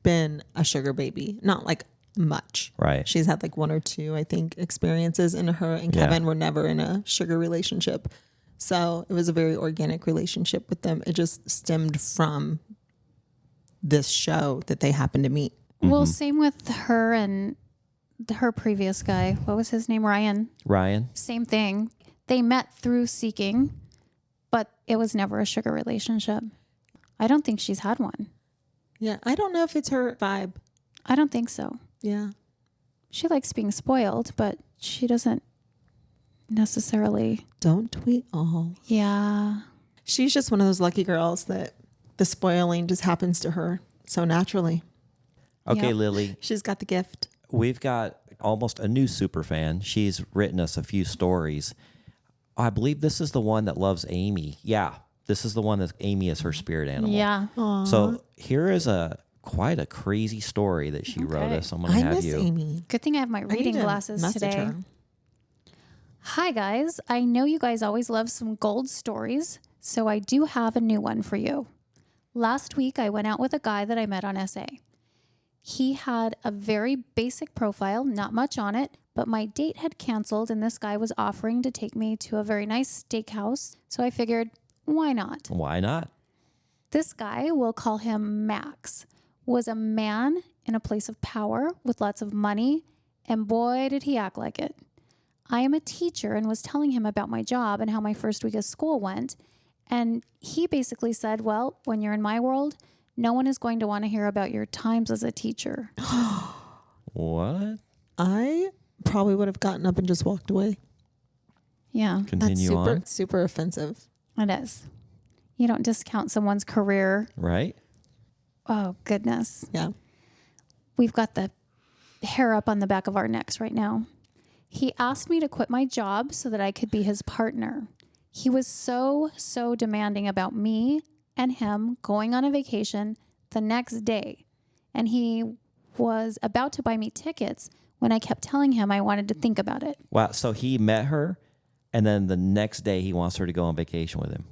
been a sugar baby. Not like much. Right. She's had like 1 or 2, I think, experiences, and her and Yeah. Kevin were never in a sugar relationship. So it was a very organic relationship with them. It just stemmed from this show that they happened to meet. Well, same with her and her previous guy. What was his name? Ryan. Ryan? Same thing. They met through seeking, but it was never a sugar relationship. I don't think she's had one. Yeah. I don't know if it's her vibe. I don't think so. Yeah. She likes being spoiled, but she doesn't necessarily. Don't we all? Yeah. She's just one of those lucky girls that the spoiling just happens to her so naturally. Okay, Yep. Lily, She's got the gift. we've got almost a new super fan. She's written us a few stories. I believe this is the one that loves Amy. Yeah, this is the one that Amy is her spirit animal. Yeah. So here is quite a crazy story that she wrote Okay. us. I'm going to I have miss you. Amy. Good thing I have my I reading need to glasses message today. her. Hi, guys. I know you guys always love some gold stories, so I do have a new one for you. Last week, I went out with a guy that I met on SA. He had a very basic profile, not much on it, but my date had canceled and this guy was offering to take me to a very nice steakhouse, so I figured, why not? Why not? This guy, we'll call him Max, was a man in a place of power with lots of money, and boy, did he act like it. I am a teacher and was telling him about my job and how my first week of school went, and he basically said, well, when you're in my world, no one is going to want to hear about your times as a teacher. What? I probably would have gotten up and just walked away. Yeah, That's Continue super, on. super offensive. it is. You don't discount someone's career. Right? Oh, goodness. Yeah. We've got the hair up on the back of our necks right now. He asked me to quit my job so that I could be his partner. He was so demanding about me and him going on a vacation the next day. And he was about to buy me tickets when I kept telling him I wanted to think about it. Wow. So he met her, and then the next day he wants her to go on vacation with him.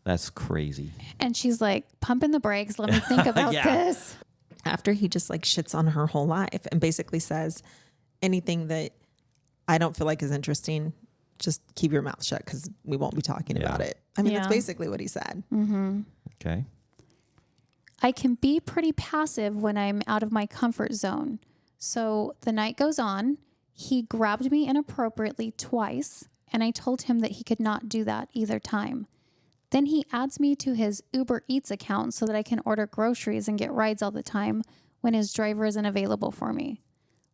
That's crazy. And she's like, pumping the brakes. Let me think about Yeah. this. After he just like shits on her whole life and basically says anything that I don't feel like is interesting, just keep your mouth shut because we won't be talking about it. I mean, that's Yeah. basically what he said. Okay. I can be pretty passive when I'm out of my comfort zone. So the night goes on. He grabbed me inappropriately twice, and I told him that he could not do that either time. Then he adds me to his Uber Eats account so that I can order groceries and get rides all the time when his driver isn't available for me.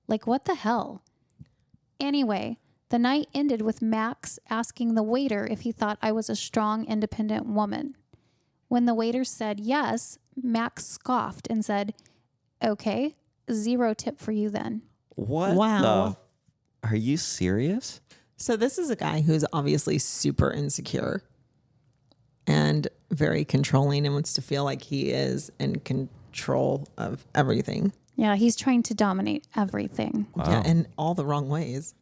Like, what the hell? Anyway, the night ended with Max asking the waiter if he thought I was a strong, independent woman. When the waiter said yes, Max scoffed and said, okay, 0 tip for you then. What? Wow. Are you serious? So this is a guy who's obviously super insecure and very controlling and wants to feel like he is in control of everything. Yeah, he's trying to dominate everything. Wow. Yeah, in all the wrong ways.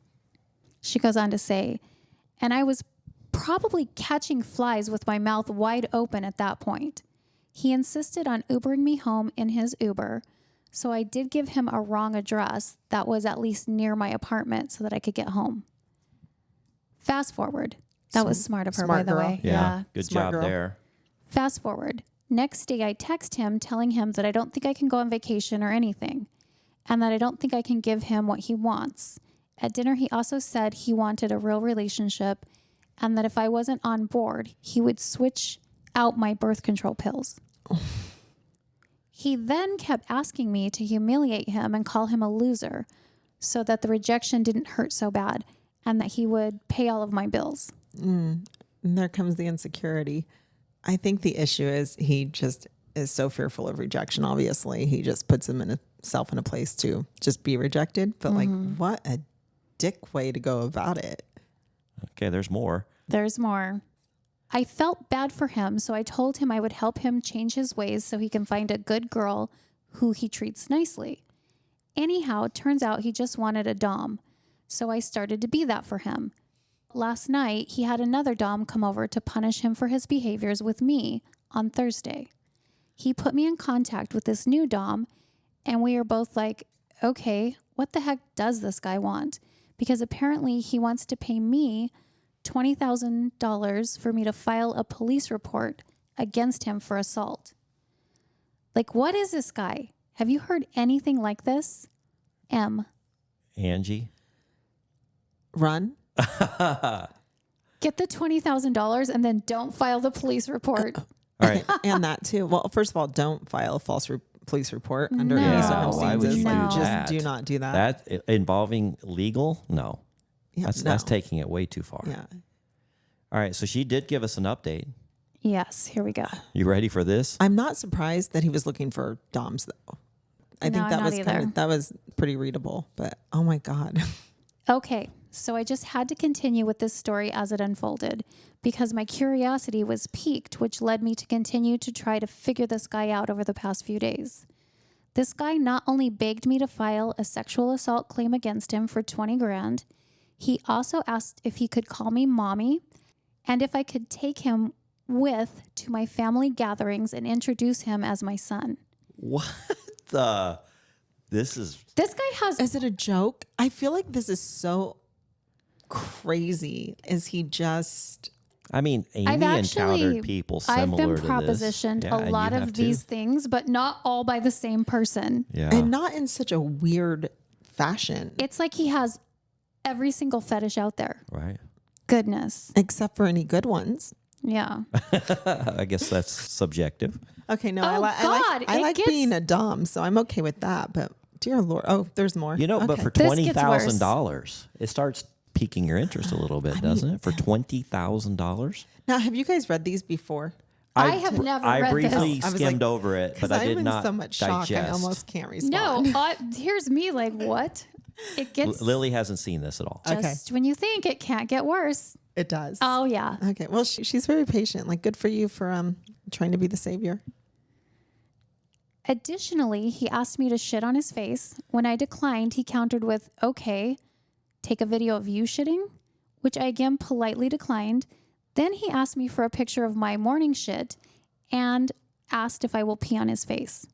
She goes on to say, and I was probably catching flies with my mouth wide open at that point. He insisted on Ubering me home in his Uber, so I did give him a wrong address that was at least near my apartment so that I could get home. Fast forward. That was smart of her, by Smart the girl. way. Yeah. Good Smart job girl. there. Fast forward. Next day, I text him telling him that I don't think I can go on vacation or anything, and that I don't think I can give him what he wants. At dinner, he also said he wanted a real relationship and that if I wasn't on board, he would switch out my birth control pills. He then kept asking me to humiliate him and call him a loser so that the rejection didn't hurt so bad and that he would pay all of my bills. And there comes the insecurity. I think the issue is he just is so fearful of rejection. Obviously, he just puts himself in a place to just be rejected. But like, what a dick way to go about it. Okay, there's more. There's more. I felt bad for him, so I told him I would help him change his ways so he can find a good girl who he treats nicely. Anyhow, it turns out he just wanted a dom, so I started to be that for him. Last night, he had another dom come over to punish him for his behaviors with me on Thursday. He put me in contact with this new dom, and we are both like, okay, what the heck does this guy want? Because apparently he wants to pay me $20,000 for me to file a police report against him for assault. Like, what is this guy? Have you heard anything like this? M. Angie? Run. Get the $20,000 and then don't file the police report. All right. And that too. Well, first of all, don't file a false police report under No. any Yeah, why would circumstances. you Like, do just that? do not do that. That involving legal? No. Yeah, That's no. taking it way too far. Yeah. All right. So she did give us an update. Yes, here we go. You ready for this? I'm not surprised that he was looking for DOMs though. I No, think I'm that not was either. that was pretty readable, but oh my God. Okay, so I just had to continue with this story as it unfolded because my curiosity was piqued, which led me to continue to try to figure this guy out over the past few days. This guy not only begged me to file a sexual assault claim against him for 20 grand, he also asked if he could call me mommy and if I could take him with to my family gatherings and introduce him as my son. What the? This Guy has Is it a joke? I feel like this is so crazy. Is he just... I mean, Amy encountered people I've similar been to propositioned this. Yeah, a and lot you of have too. these things, but not all by the same person. Yeah. And not in such a weird fashion. It's like he has every single fetish out there. Right. Goodness. Except for any good ones. Yeah. I guess that's subjective. Okay, no, Oh, I God, I it like gets- being a dom, so I'm okay with that. But dear Lord, oh, there's more. You know, but Okay. for This gets $20,000, it starts piquing your interest a little bit, doesn't it? For $20,000. Now, have you guys read these before? I have never I read this. briefly I was skimmed like- over it, but Because I I'm did in not so much shock, digest. I almost can't No, respond. here's me like, what? It gets Lily hasn't seen this at all. just when you think it can't get worse. It does. Oh, yeah. Okay. Well, she's very patient. Like, good for you for trying to be the savior. Additionally, he asked me to shit on his face. When I declined, he countered with, okay, take a video of you shitting, which I again politely declined. Then he asked me for a picture of my morning shit and asked if I will pee on his face.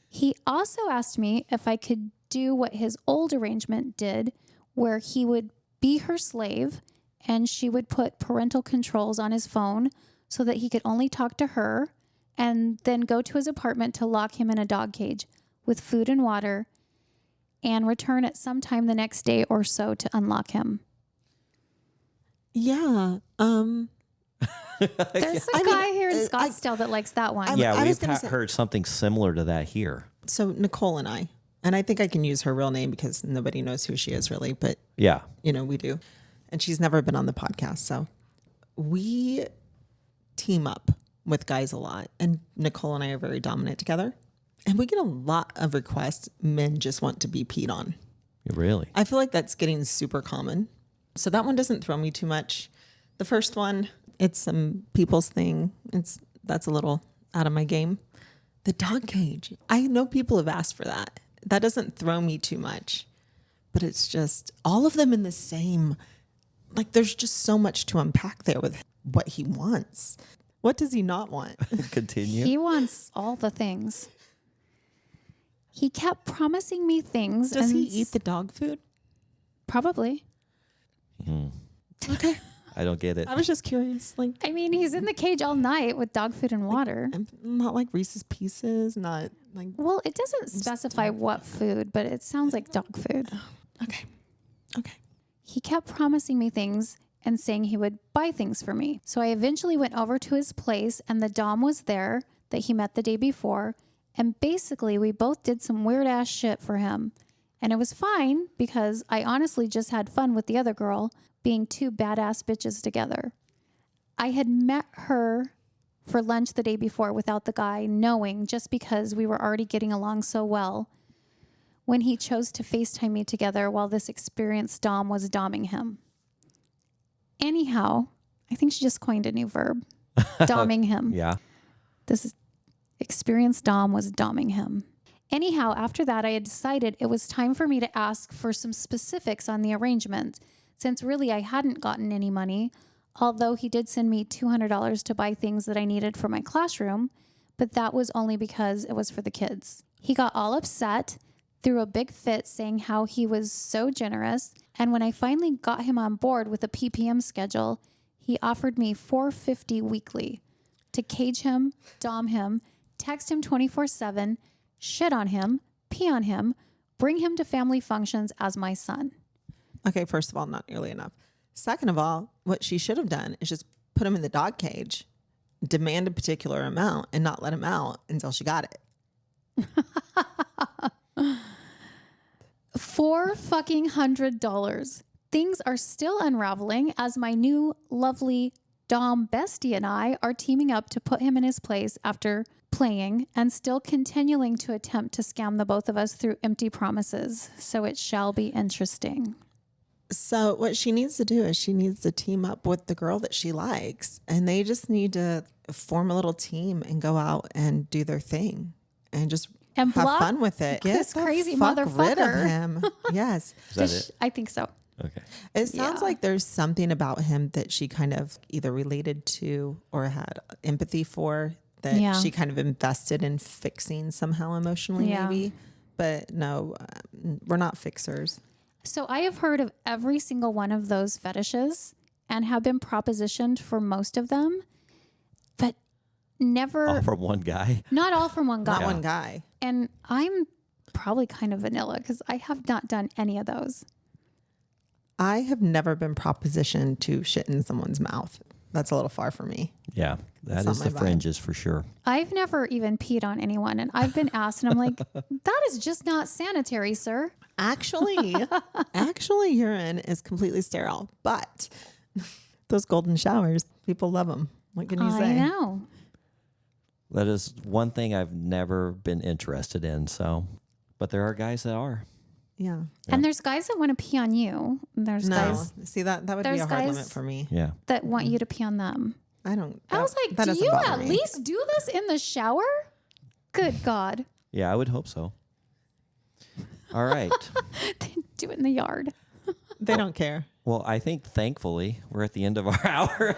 He also asked me if I could do what his old arrangement did, where he would be her slave and she would put parental controls on his phone so that he could only talk to her, and then go to his apartment to lock him in a dog cage with food and water and return at some time the next day or so to unlock him. Yeah. There's a guy here in Scottsdale that likes that one. Yeah, I was we've gonna say- heard something similar to that here. So Nicole and I think I can use her real name because nobody knows who she is really, but Yeah. we do. And she's never been on the podcast. So we team up with guys a lot. And Nicole and I are very dominant together. And we get a lot of requests. Men just want to be peed on. Really? I feel like that's getting super common. So that one doesn't throw me too much. The first one, it's some people's thing. That's a little out of my game. The dog cage. I know people have asked for that. That doesn't throw me too much. But it's just all of them in the same, like there's just so much to unpack there with what he wants. What does he not want? Continue. He wants all the things. He kept promising me things. Does and he eat the dog food? Probably. Okay. I don't get it. I was just curious. Like, I mean, he's in the cage all night with dog food and water. not like Reese's Pieces, not like, Well, it doesn't specify what food, but it sounds like dog food. okay. Okay. He kept promising me things and saying he would buy things for me. So I eventually went over to his place and the dom was there that he met the day before. And basically we both did some weird ass shit for him. And it was fine because I honestly just had fun with the other girl being two badass bitches together. I had met her for lunch the day before without the guy knowing, just because we were already getting along so well, when he chose to FaceTime me together while this experienced dom was doming him. Anyhow, I think she just coined a new verb. Doming him. Yeah. This is experienced dom was doming him. Anyhow, after that, I had decided it was time for me to ask for some specifics on the arrangement, since really I hadn't gotten any money, although he did send me $200 to buy things that I needed for my classroom, but that was only because it was for the kids. He got all upset, threw a big fit saying how he was so generous, and when I finally got him on board with a PPM schedule, he offered me $450 weekly to cage him, dom him, text him 24/7, shit on him, pee on him, bring him to family functions as my son. Okay, first of all, not nearly enough. Second of all, what she should have done is just put him in the dog cage, demand a particular amount, and not let him out until she got it. $400. Things are still unraveling as my new lovely Dom bestie and I are teaming up to put him in his place after playing and still continuing to attempt to scam the both of us through empty promises. So it shall be interesting. So what she needs to do is she needs to team up with the girl that she likes, and they just need to form a little team and go out and do their thing and just And have block fun with it. Get this the crazy fuck rid of motherfucker. him. Yes. Is that it? I think so. Okay. It sounds Yeah. like there's something about him that she kind of either related to or had empathy for, that Yeah. she kind of invested in fixing somehow emotionally, Yeah. maybe. But no, we're not fixers. So I have heard of every single one of those fetishes and have been propositioned for most of them, but never, All from one guy. not all from one guy. Not one guy. And I'm probably kind of vanilla because I have not done any of those. I have never been propositioned to shit in someone's mouth. That's a little far for me. Yeah, that That's is not the my vibe. fringes for sure. I've never even peed on anyone, and I've been asked, and I'm like, that is just not sanitary, sir. Actually, urine is completely sterile, but those golden showers, people love them. What can you I say? know. That is one thing I've never been interested in. So, but there are guys that are. Yeah. And there's guys that want to pee on you. And there's No, guys see that would be there's a hard guys- limit for me. Yeah. that want you to pee on them. I don't. I was like, that do doesn't you bother at me. least do this in the shower? Good God. Yeah, I would hope so. All right. Do it in the yard. They don't care. Well, I think thankfully we're at the end of our hour.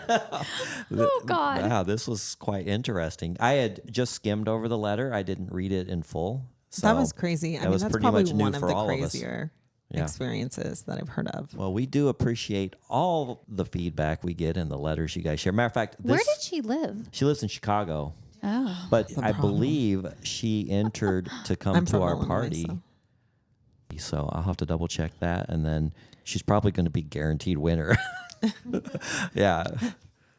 Oh, God. Wow, this was quite interesting. I had just skimmed over the letter. I didn't read it in full. So That was crazy. I that mean, was that's pretty probably much new one of for the all of us. crazier Yeah. experiences that I've heard of. Well, we do appreciate all the feedback we get and the letters you guys share. Matter of fact, Where did she live? she lives in Chicago, Oh. but I believe she entered to come I'm to from our Illinois, party. So I'll have to double check that, and then she's probably going to be guaranteed winner. Yeah,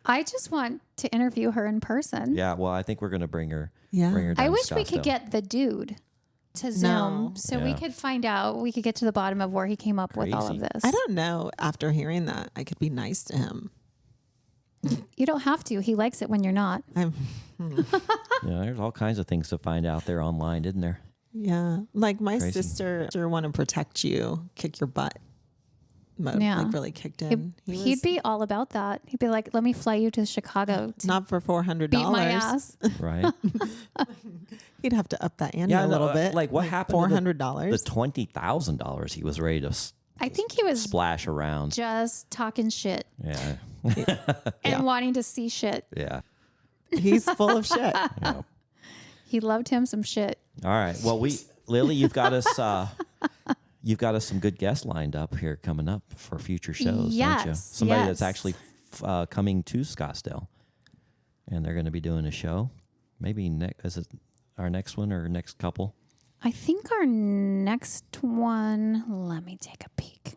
I just want to interview her in person. yeah. Well, I think we're going to bring her. Yeah. Bring her down I to wish we could Scottsdale. get the dude to Zoom No. so we Yeah. could find out, we could get to the bottom of where he came up with all of Crazy. this. I don't know. After hearing that, I could be nice to him. You don't have to. He likes it when you're not. I'm, Yeah, there's all kinds of things to find out there online, isn't there? yeah. Like my Crazy. sister want to protect you, kick your butt. But Yeah. like really kicked in. He'd be all about that. He'd be like, let me fly you to Chicago to not for $400. beat my ass. Right? He'd have to up that ante Yeah, a little no, bit. like, what happened to $400. The $20,000 he was ready to I think he was splash around. just talking shit Yeah, and wanting to see shit. yeah. He's full of shit. Yeah. He loved him some shit. All right. Well, Lily, you've got us. You've got us some good guests lined up here coming up for future shows, don't you? Yes, Somebody yes. that's actually coming to Scottsdale, and they're going to be doing a show. Maybe is it our next one or next couple? I think our next one, let me take a peek.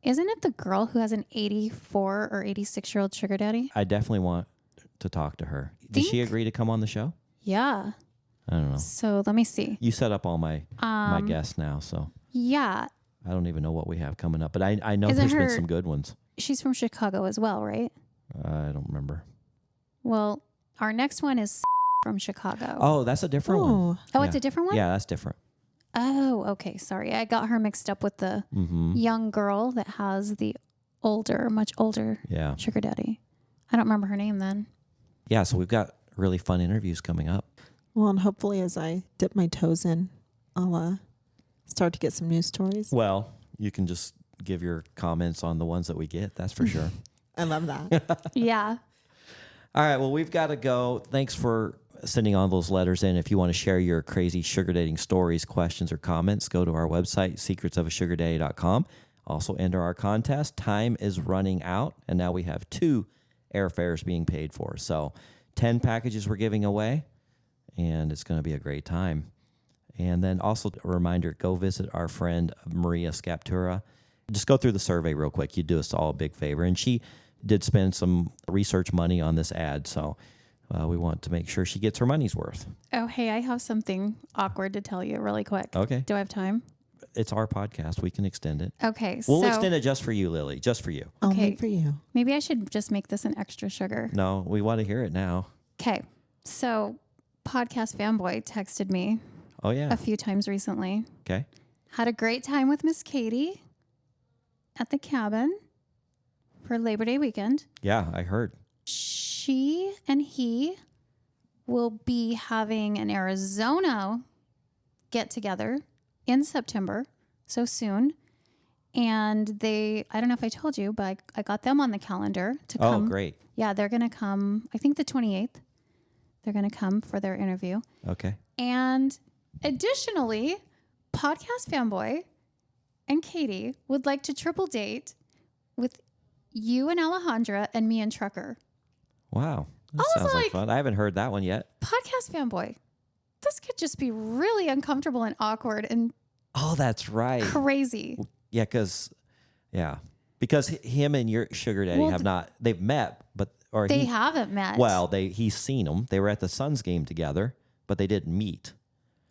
Isn't it the girl who has an 84 or 86-year-old sugar daddy? I definitely want to talk to her. Did she Think- agree to come on the show? Yeah. I don't know. So let me see. You set up all my guests now, so Yeah. I don't even know what we have coming up. But I know Isn't there's been her- some good ones. She's from Chicago as well, right? I don't remember. Well, our next one is from Chicago. Oh, that's a different one. Oh, Oh, it's yeah. a different one? Yeah, that's different. Oh, okay. Sorry. I got her mixed up with the Mm-hmm. young girl that has the much older Yeah. sugar daddy. I don't remember her name then. Yeah, so we've got really fun interviews coming up. well, and hopefully as I dip my toes in, I'll start to get some news stories. Well, you can just give your comments on the ones that we get. That's for sure. I love that. Yeah. All right. Well, we've got to go. Thanks for sending all those letters in. If you want to share your crazy sugar dating stories, questions, or comments, go to our website, secretsofasugardaddy.com. Also enter our contest. Time is running out, and now we have 2 airfares being paid for. So 10 packages we're giving away, and it's going to be a great time. And then also a reminder, go visit our friend Maria Scaptura. Just go through the survey real quick. You do us all a big favor. And she did spend some research money on this ad, so we want to make sure she gets her money's worth. Oh, hey, I have something awkward to tell you really quick. Okay. Do I have time? it's our podcast. We can extend it. Okay. We'll extend it just for you, Lily. Just for you. Only for you. Maybe I should just make this an extra sugar. No, we want to hear it now. Okay. So podcast fanboy texted me Oh, yeah. a few times recently. Okay. Had a great time with Miss Katie at the cabin for Labor Day weekend. Yeah, I heard. She and he will be having an Arizona get together in September, so soon. And I don't know if I told you, but I got them on the calendar to come. Oh, great. Yeah, they're going to come, I think the 28th. They're going to come for their interview. Okay. And additionally, podcast fanboy and Katie would like to triple date with you and Alejandra and me and Trucker. Wow. That I was sounds like like- fun. I haven't heard that one yet. Podcast fanboy, this could just be really uncomfortable and awkward and Oh, that's right. crazy. Yeah, because him and your sugar daddy Well, they've met, They haven't met. Well, he's seen them. They were at the Suns game together, but they didn't meet.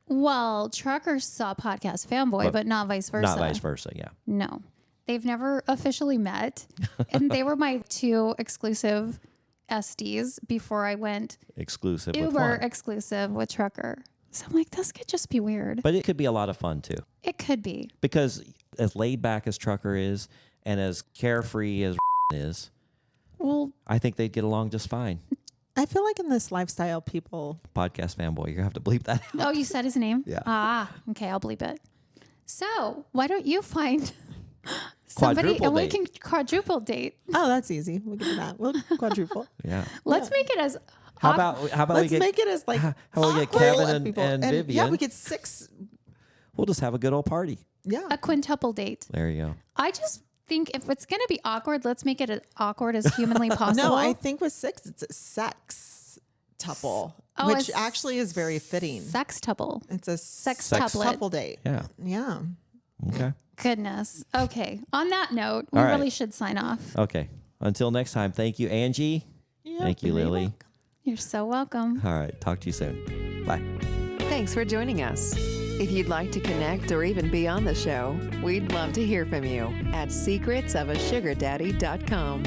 Well, Trucker saw podcast fanboy, but not vice versa. Not vice versa, yeah. No. They've never officially met. And they were my two exclusive SDs before I went Exclusive with Uber one. exclusive with Trucker. So I'm like, this could just be weird. But it could be a lot of fun, too. It could be. Because as laid back as Trucker is and as carefree as is, Well, I think they'd get along just fine. I feel like in this lifestyle, people. Podcast fanboy, you have to bleep that out. oh, you said his name? Yeah. Ah, okay, I'll bleep it. So why don't you find somebody Quadruple and we date. can quadruple date? Oh, that's easy. We can do that. We'll quadruple. Yeah. Let's make it as How about Let's we get make it as like how about we get awkward Kevin as and people. Vivian? Yeah, we get 6. We'll just have a good old party. Yeah. a quintuple date. There you go. I just think if it's going to be awkward, let's make it as awkward as humanly possible. No, I think with 6, it's a sex tuple, Oh, which a actually is very fitting. Sextuple. It's a Sex sex tuplet. couple date. Yeah. Yeah. Okay. Goodness. Okay. On that note, we All right. really should sign off. Okay. Until next time, thank you, Angie. Thank you, you're Lily. welcome. You're so welcome. All right. Talk to you soon. Bye. Thanks for joining us. If you'd like to connect or even be on the show, we'd love to hear from you at secretsofasugardaddy.com.